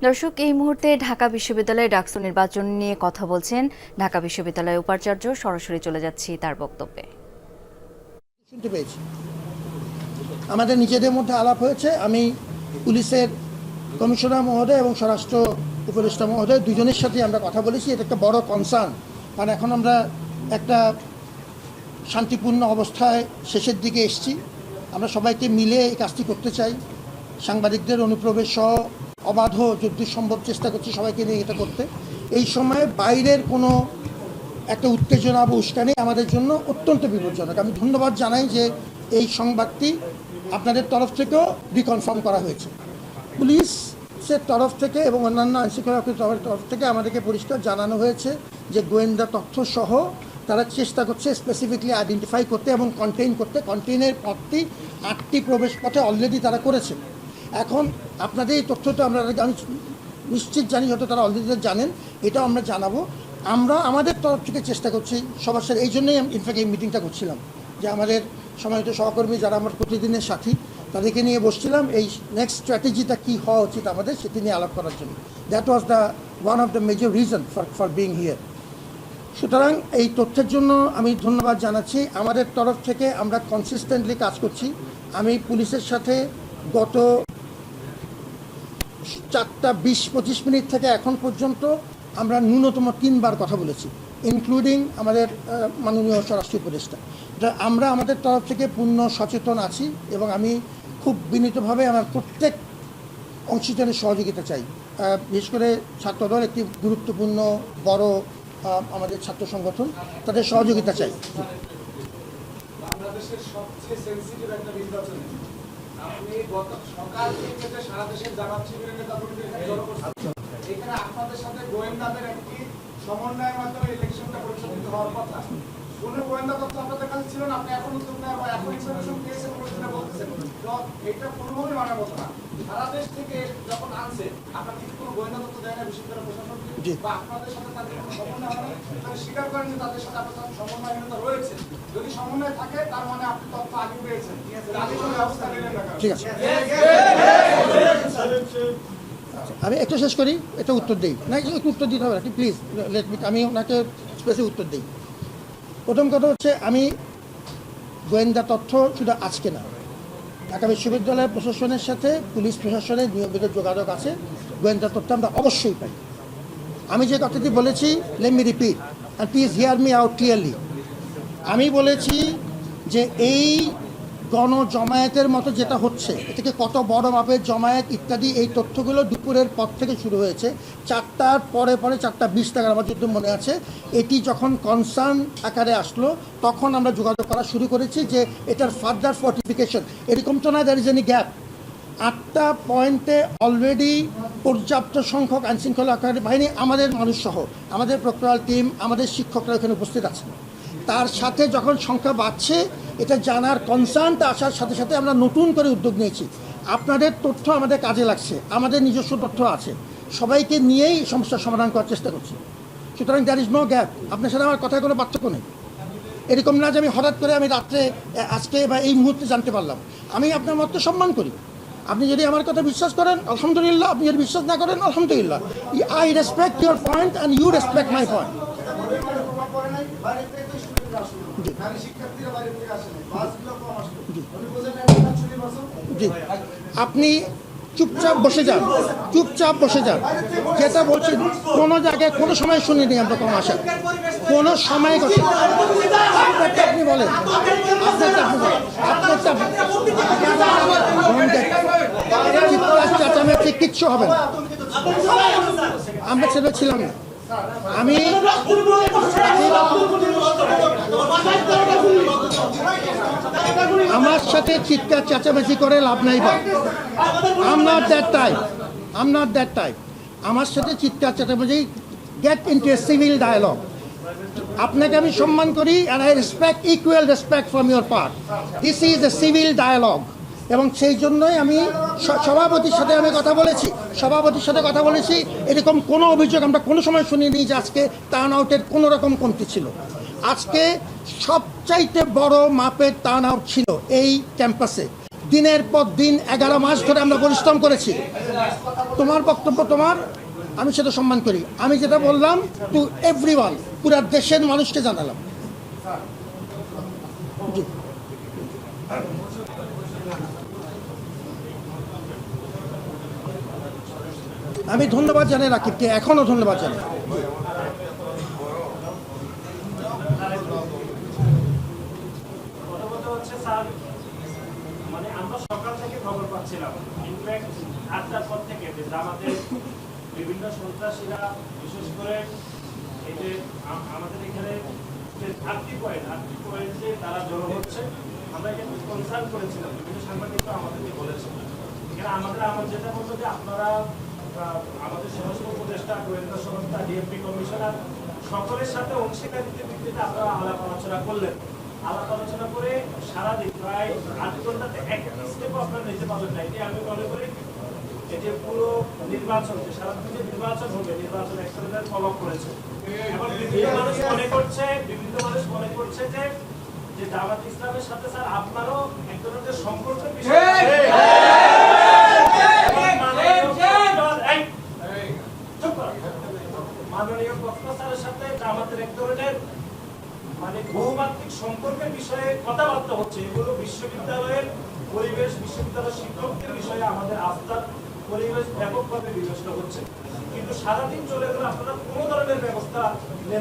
দর্শক, এই মুহূর্তে ঢাকা বিশ্ববিদ্যালয়ে ডাকসু নির্বাচন নিয়ে কথা বলছেন ঢাকা বিশ্ববিদ্যালয়ের উপাচার্য। সরাসরি চলে যাচ্ছি তার বক্তব্যে। শুনতে পেয়েছি, আমাদের নিজেদের মধ্যে আলাপ হয়েছে। আমি পুলিশের কমিশনার মহোদয় এবং স্বরাষ্ট্র উপদেষ্টা মহোদয় দুজনের সাথে আমরা কথা বলেছি। এটা একটা বড় কনসার্ন, কারণ এখন আমরা একটা শান্তিপূর্ণ অবস্থায় শেষের দিকে এসেছি। আমরা সবাইকে মিলে এই কাজটি করতে চাই। সাংবাদিকদের অনুপ্রবেশ সহ অবাধ যতদূর সম্ভব চেষ্টা করছি সবাইকে নিয়ে এটা করতে। এই সময়ে বাইরের কোনো একটা উত্তেজনা বা উস্কানি আমাদের জন্য অত্যন্ত বিপজ্জনক। আমি ধন্যবাদ জানাই যে এই সংবাদটি আপনাদের তরফ থেকেও রিকনফার্ম করা হয়েছে। পুলিশের তরফ থেকে এবং অন্যান্য আইনশৃঙ্খলা তরফ থেকে আমাদেরকে পরিষ্কার জানানো হয়েছে যে গোয়েন্দা তথ্য সহ তারা চেষ্টা করছে স্পেসিফিকলি আইডেন্টিফাই করতে এবং কন্টেইন করতে। কন্টেইনের পথটি 8টি প্রবেশ পথে অলরেডি তারা করেছে। এখন আপনাদের এই তথ্যটা আমি নিশ্চিত জানি, হয়তো তারা অলরেডি জানেন, এটাও আমরা জানাবো। আমরা আমাদের তরফ থেকে চেষ্টা করছি সবার সাথে। এই জন্যই ইনফ্যাক্ট এই মিটিংটা করছিলাম, যে আমাদের সম্মানিত সহকর্মী যারা আমার প্রতিদিনের সাথী তাদেরকে নিয়ে বসছিলাম এই নেক্সট স্ট্র্যাটেজিটা কী হওয়া উচিত আমাদের সেটি নিয়ে আলাপ করার জন্য। That was the one of the major reason for being here. সুতরাং এই তথ্যের জন্য আমি ধন্যবাদ জানাচ্ছি। আমাদের তরফ থেকে আমরা কনসিস্টেন্টলি কাজ করছি। আমি পুলিশের সাথে গত 4টা 20-25 মিনিট থেকে এখন পর্যন্ত আমরা ন্যূনতম 3বার কথা বলেছি, ইনক্লুডিং আমাদের মাননীয় স্বরাষ্ট্র উপদেষ্টা। আমরা আমাদের তরফ থেকে পূর্ণ সচেতন আছি এবং আমি খুব বিনীতভাবে আমার প্রত্যেক অংশীদারের সহযোগিতা চাই। বিশেষ করে ছাত্রদল একটি গুরুত্বপূর্ণ বড় আমাদের ছাত্র সংগঠন, তাদের সহযোগিতা চাই। বাংলাদেশের সবচেয়ে সেনসিটিভ একটা নির্বাচন, আপনি গত সকাল থেকে সারা দেশের জামাত শিবিরের নেতাকর্মীদের জড়ো করছেন। এখানে আপনাদের সাথে গোয়েন্দাদের একটি সমন্বয়ের মাধ্যমে ইলেকশনটা পরিচালিত হওয়ার কথা। কোনো গোয়েন্দা তথ্য আপনাদের কাছে ছিল না, আপনি এখন উদ্যোগ নেওয়া বা এখন ইনফরমেশন পেয়েছেন বলে বলতেছেন, তো এটা কোনোভাবেই মানার মতো না। সারা দেশ থেকে যখন আনছে, আপনার কিন্তু কোনো গোয়েন্দা তথ্য দেয় না বিশ্ববিদ্যালয় প্রশাসনকে বা আপনাদের সাথে তাদের কোনো সমন্বয় হয় না। তারা স্বীকার করেন যে তাদের সাথে আপনার সমন্বয়হীনতা রয়েছে। যদি সমন্বয় থাকে তার মানে আপনি তথ্য আগে পেয়েছেন, আগে কোনো ব্যবস্থা নিলেন না। ঠিক আছে, আমি একটু শেষ করি, এটা উত্তর দিই না, একটু উত্তর দিতে হবে প্লিজ, লেট মি, আমি ওনাকে স্পেসিফিক উত্তর দিই। প্রথম কথা হচ্ছে, আমি গোয়েন্দা তথ্য শুধু আজকে না, ঢাকা বিশ্ববিদ্যালয় প্রশাসনের সাথে পুলিশ প্রশাসনের নিয়মিত যোগাযোগ আছে। গোয়েন্দা তথ্য আমরা অবশ্যই পাই। আমি যে কথাটি বলেছি, let me repeat and please hear me out clearly. আমি বলেছি যে এই গণজমায়েতের মতো যেটা হচ্ছে, এটাকে কত বড় মাপের জমায়েত ইত্যাদি, এই তথ্যগুলো দুপুরের পর থেকে শুরু হয়েছে। 4টার পরে 4:20 টাকার আমার যদি মনে আছে, এটি যখন কনসার্ন আকারে আসলো তখন আমরা যোগাযোগ করা শুরু করেছি যে এটার ফার্দার ফর্টিফিকেশন। এরকম তো না দ্যার ইজ এনি গ্যাপ। 8টা পয়েন্টে অলরেডি পর্যাপ্ত সংখ্যক আইনশৃঙ্খলা বাহিনী, আমাদের মানুষ সহ, আমাদের প্রক্টোরাল টিম, আমাদের শিক্ষকরা এখানে উপস্থিত আছেন। তার সাথে যখন সংখ্যা বাড়ছে, এটা জানার কনসার্নটা আসার সাথে সাথে আমরা নতুন করে উদ্যোগ নিয়েছি। আপনাদের তথ্য আমাদের কাজে লাগছে, আমাদের নিজস্ব তথ্য আছে, সবাইকে নিয়েই সমস্যার সমাধান করার চেষ্টা করছি। সুতরাং দ্যার ইজ নো গ্যাপ। আপনার সাথে আমার কথায় কোনো পার্থক্য নেই। এরকম না যে আমি হঠাৎ করে আমি রাত্রে আজকে বা এই মুহূর্তে জানতে পারলাম। আমি আপনার মতকে সম্মান করি। আপনি যদি আমার কথা বিশ্বাস করেন আলহামদুলিল্লাহ, আপনি যদি বিশ্বাস না করেন আলহামদুলিল্লাহ। I respect your point and you respect my point. জি, আপনি চুপচাপ বসে যান, চুপচাপ বসে যান। যেটা বলছি, কোনো জায়গায় কোনো সময় শুনিনি আমরা কম আসা, কোনো সময় করছে। আপনারটা আপনি বলেন, আপনারটা আপনি বলেন, আপনারটা চিৎকার চেঁচামেচি কিচ্ছু হবে না। আমরা সেটা ছিলাম না। আমি আমার সাথে চিৎকার চেঁচামেচি করে লাভ নাই বা I'm not that type. আমার সাথে চিৎকার চেঁচামেচি, get into a civil dialogue. আপনাকে আমি সম্মান করি and I respect equal respect from your part. This is a civil dialogue. এবং সেই জন্যই আমি সভাপতির সাথে কথা বলেছি। এরকম কোনো অভিযোগ আমরা কোনো সময় শুনিনি যে আজকে টার্ন আউটের কোনো রকম কমতি ছিল। আজকে সবচাইতে বড় মাপের টার্ন আউট ছিল এই ক্যাম্পাসে। দিনের পর দিন 11 মাস ধরে আমরা পরিশ্রম করেছি। তোমার বক্তব্য তোমার, আমি সেটা সম্মান করি। আমি যেটা বললাম টু এভরিওয়ান, পুরা দেশের মানুষকে জানালাম। জি। আমি ধন্যবাদ জানাই রাকিবকে, এখনো ধন্যবাদ জানাই। প্রথমত হচ্ছে স্যার, মানে আমরা সকাল থেকে খবর পাচ্ছিলাম, ইনফ্যাক্ট 8টার পর থেকে যে জামাতের বিভিন্ন সন্ত্রাসীরা বিশেষ করে এই যে আমাদের এখানে যে 8টি পয়েন্টে তারা জড়ো হচ্ছে, আমরা এখানে কনসার্ন করেছিলাম, বিভিন্ন সাংবাদিকরা আমাদেরকে বলেছেন। এখানে আমার যেটা বলতো যে আপনারা আমাদের সমস্ত উপদেষ্টা, গোয়েন্দা সংস্থা, ডিএমপি কমিশনার সকলের সাথে অংশীদারিত্বের ভিত্তিতে আপনারা আলাপ আলোচনা করলেন। আলাপ আলোচনা করে সারাদিন প্রায় 8 ঘন্টাতে একটা স্টেপও আপনারা নিতে পারবেন না। এটি আমি মনে করি এই যে পুরো নির্বাচন, যে সারাদিন যে নির্বাচন হবে, নির্বাচন এক্সেলেন্ট প্রভাব পড়েছে। এখন বিভিন্ন মানুষ মনে করছে যে জামাত ইসলামের সাথে স্যার আপনারও এক ধরনের সম্পর্কের বিষয় আছে। মাননীয় প্রফেসরের সাথে আমাদের এক ধরনের মানে বহুমাত্রিক সম্পর্কের বিষয়ে কথাবার্তা হচ্ছে। এগুলো বিশ্ববিদ্যালয়ের পরিবেশ, বিশ্ববিদ্যালয়ের শিক্ষকদের বিষয়ে আমাদের আস্থার পরিবেশ ব্যাপকভাবে বিবেচনা হচ্ছে। কিন্তু সারাদিন চলে গেলে আপনারা কোনো ধরনের ব্যবস্থা নেন